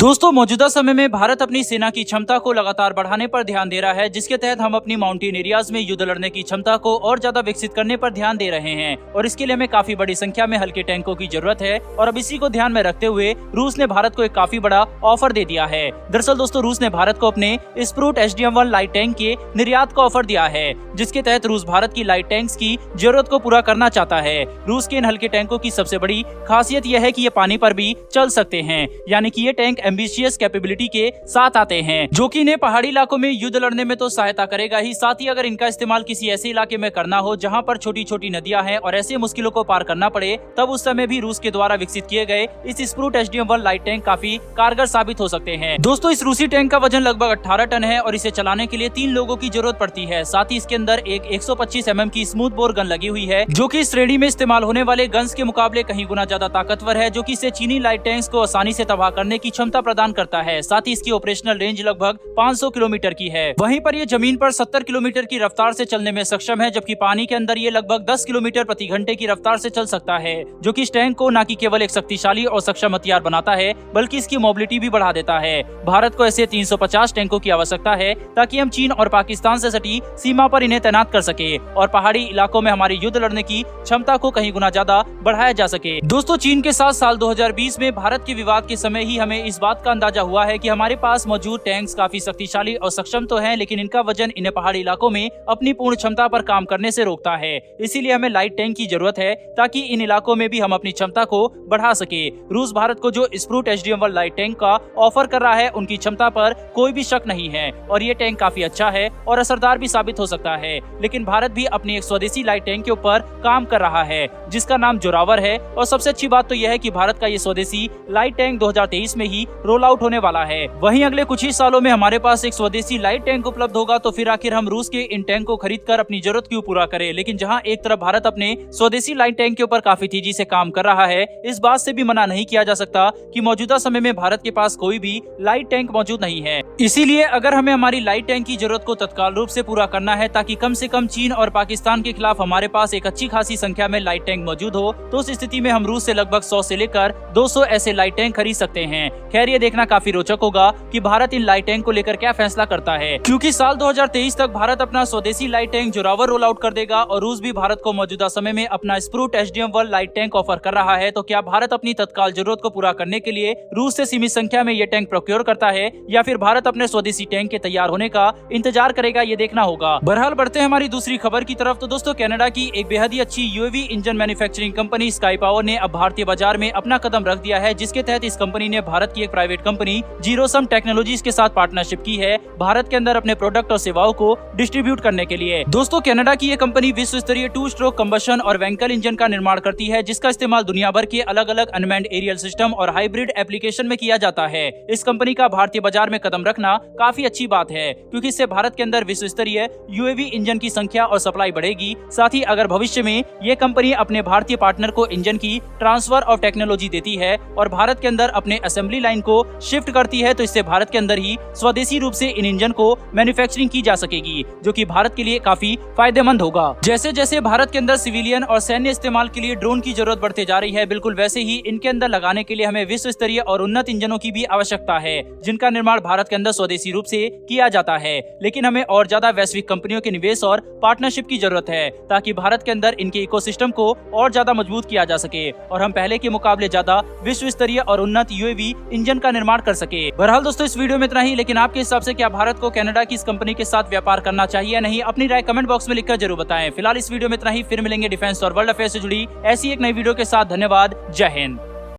दोस्तों मौजूदा समय में भारत अपनी सेना की क्षमता को लगातार बढ़ाने पर ध्यान दे रहा है, जिसके तहत हम अपनी माउंटेन एरियाज में युद्ध लड़ने की क्षमता को और ज्यादा विकसित करने पर ध्यान दे रहे हैं और इसके लिए हमें काफी बड़ी संख्या में हल्के टैंकों की जरूरत है। और अब इसी को ध्यान में रखते हुए रूस ने भारत को एक काफी बड़ा ऑफर दे दिया है। दरअसल दोस्तों रूस ने भारत को अपने स्प्रूट HDM-1 लाइट टैंक के निर्यात का ऑफर दिया है, जिसके तहत रूस भारत की लाइट टैंक्स की जरूरत को पूरा करना चाहता है। रूस के इन हल्के टैंकों की सबसे बड़ी खासियत यह है कि ये पानी पर भी चल सकते हैं, यानी कि ये टैंक एम्बिशियस कैपेबिलिटी के साथ आते हैं, जो कि इन्हें पहाड़ी इलाकों में युद्ध लड़ने में तो सहायता करेगा ही, साथ ही अगर इनका इस्तेमाल किसी ऐसे इलाके में करना हो जहां पर छोटी छोटी नदियां हैं और ऐसी मुश्किलों को पार करना पड़े, तब उस समय भी रूस के द्वारा विकसित किए गए इस स्प्रूट HDM-1 लाइट टैंक काफी कारगर साबित हो सकते हैं। दोस्तों इस रूसी टैंक का वजन लगभग 18 टन है और इसे चलाने के लिए 3 लोगों की जरूरत पड़ती है। साथ ही इसके अंदर एक 125 mm की स्मूथ बोर गन लगी हुई है, जो कि इस श्रेणी में इस्तेमाल होने वाले गन्स के मुकाबले कहीं गुना ज्यादा ताकतवर है, जो कि इसे चीनी लाइट टैंक्स को आसानी से तबाह करने की क्षमता प्रदान करता है। साथ ही इसकी ऑपरेशनल रेंज लगभग 500 किलोमीटर की है। वहीं पर ये जमीन पर 70 किलोमीटर की रफ्तार से चलने में सक्षम है, जबकि पानी के अंदर ये लगभग 10 किलोमीटर प्रति घंटे की रफ्तार से चल सकता है, जो कि इस टैंक को न कि केवल एक शक्तिशाली और सक्षम हथियार बनाता है, बल्कि इसकी मोबिलिटी भी बढ़ा देता है। भारत को ऐसे 350 टैंकों की आवश्यकता है ताकि हम चीन और पाकिस्तान से सटी सीमा पर इन्हें तैनात कर सके और पहाड़ी इलाकों में हमारी युद्ध लड़ने की क्षमता को कहीं गुना ज्यादा बढ़ाया जा सके। दोस्तों चीन के साथ साल 2020 में भारत के विवाद के समय ही हमें इस बात का अंदाजा हुआ है कि हमारे पास मौजूद टैंक्स काफी शक्तिशाली और सक्षम तो हैं, लेकिन इनका वजन इन्हें पहाड़ी इलाकों में अपनी पूर्ण क्षमता पर काम करने से रोकता है। इसीलिए हमें लाइट टैंक की जरूरत है ताकि इन इलाकों में भी हम अपनी क्षमता को बढ़ा सके। रूस भारत को जो स्प्रूट HDM-1 लाइट टैंक का ऑफर कर रहा है, उनकी क्षमता पर कोई भी शक नहीं है और ये टैंक काफी अच्छा है और असरदार भी साबित हो सकता है। लेकिन भारत भी अपनी एक स्वदेशी लाइट टैंक के ऊपर काम कर रहा है, जिसका नाम जोरावर है। और सबसे अच्छी बात तो यह है कि भारत का ये स्वदेशी लाइट टैंक 2023 में ही रोल आउट होने वाला है। वहीं अगले कुछ ही सालों में हमारे पास एक स्वदेशी लाइट टैंक उपलब्ध होगा, तो फिर आखिर हम रूस के इन टैंक को खरीद कर अपनी जरूरत क्यों पूरा करें। लेकिन जहां एक तरफ भारत अपने स्वदेशी लाइट टैंक के ऊपर काफी तेजी से काम कर रहा है, इस बात से भी मना नहीं किया जा सकता कि मौजूदा समय में भारत के पास कोई भी लाइट टैंक मौजूद नहीं है। इसीलिए अगर हमें हमारी लाइट टैंक की जरूरत को तत्काल रूप से पूरा करना है ताकि कम से कम चीन और पाकिस्तान के खिलाफ हमारे पास एक अच्छी खासी संख्या में लाइट टैंक मौजूद हो, तो उस स्थिति में हम रूस से लगभग 100 से लेकर 200 ऐसे लाइट टैंक खरीद सकते हैं। खैर ये देखना काफी रोचक होगा कि भारत इन लाइट टैंक को लेकर क्या फैसला करता है, क्योंकि साल 2023 तक भारत अपना स्वदेशी light tank Zorawar roll out कर देगा और रूस भी भारत को मौजूदा समय में अपना स्प्रूट HDM-1 लाइट टैंक ऑफर कर रहा है। तो क्या भारत अपनी तत्काल जरूरत को पूरा करने के लिए रूस से सीमित संख्या में ये टैंक प्रोक्योर करता है, या फिर भारत अपने स्वदेशी टैंक के तैयार होने का इंतजार करेगा, ये देखना होगा। बहरहाल बढ़ते हैं हमारी दूसरी खबर की तरफ। तो दोस्तों कनाडा की एक बेहद ही अच्छी UAV engine manufacturing company sky power ने अब भारतीय बाजार में अपना कदम रख दिया है, जिसके तहत इस कंपनी ने भारत की एक प्राइवेट कंपनी जीरोसम टेक्नोलॉजीज के साथ पार्टनरशिप की है भारत के अंदर अपने प्रोडक्ट और सेवाओं को डिस्ट्रीब्यूट करने के लिए। दोस्तों कनाडा की ये कंपनी विश्व स्तरीय 2 स्ट्रोक कंबशन और व्हीकल इंजन का निर्माण करती है, जिसका इस्तेमाल दुनिया भर के अलग अलग अनमैन्ड एरियल सिस्टम और हाइब्रिड एप्लीकेशन में किया जाता है। इस कंपनी का भारतीय बाजार में कदम रखना काफी अच्छी बात है, क्योंकि इससे भारत के अंदर विश्व स्तरीय UAV इंजन की संख्या और सप्लाई बढ़ेगी। साथ ही अगर भविष्य में ये कंपनी अपने भारतीय पार्टनर को इंजन की ट्रांसफर ऑफ टेक्नोलॉजी देती है और भारत के अंदर अपने असेंबली लाइन को शिफ्ट करती है, तो इससे भारत के अंदर ही स्वदेशी रूप से इन इंजन को मैन्युफैक्चरिंग की जा सकेगी, जो कि भारत के लिए काफी फायदेमंद होगा। जैसे जैसे भारत के अंदर सिविलियन और सैन्य इस्तेमाल के लिए ड्रोन की जरूरत बढ़ती जा रही है, बिल्कुल वैसे ही इनके अंदर लगाने के लिए हमें विश्व स्तरीय और उन्नत इंजनों की भी आवश्यकता है, जिनका निर्माण भारत के अंदर स्वदेशी रूप से किया जाता है। लेकिन हमें और ज्यादा वैश्विक कंपनियों के निवेश और पार्टनरशिप की जरूरत है, ताकि भारत के अंदर इनके इकोसिस्टम को और ज्यादा मजबूत किया जा सके और हम पहले के मुकाबले ज्यादा विश्व स्तरीय और उन्नत UAV इंजन का निर्माण कर सके। बहरहाल दोस्तों इस वीडियो में इतना ही, लेकिन आपके हिसाब से क्या भारत को कनाडा की इस कंपनी के साथ व्यापार करना चाहिए या नहीं, अपनी राय कमेंट बॉक्स में लिखकर जरूर बताएं। फिलहाल इस वीडियो में इतना ही, फिर मिलेंगे डिफेंस और वर्ल्ड अफेयर्स से जुड़ी ऐसी एक नई वीडियो के साथ। धन्यवाद, जय हिंद।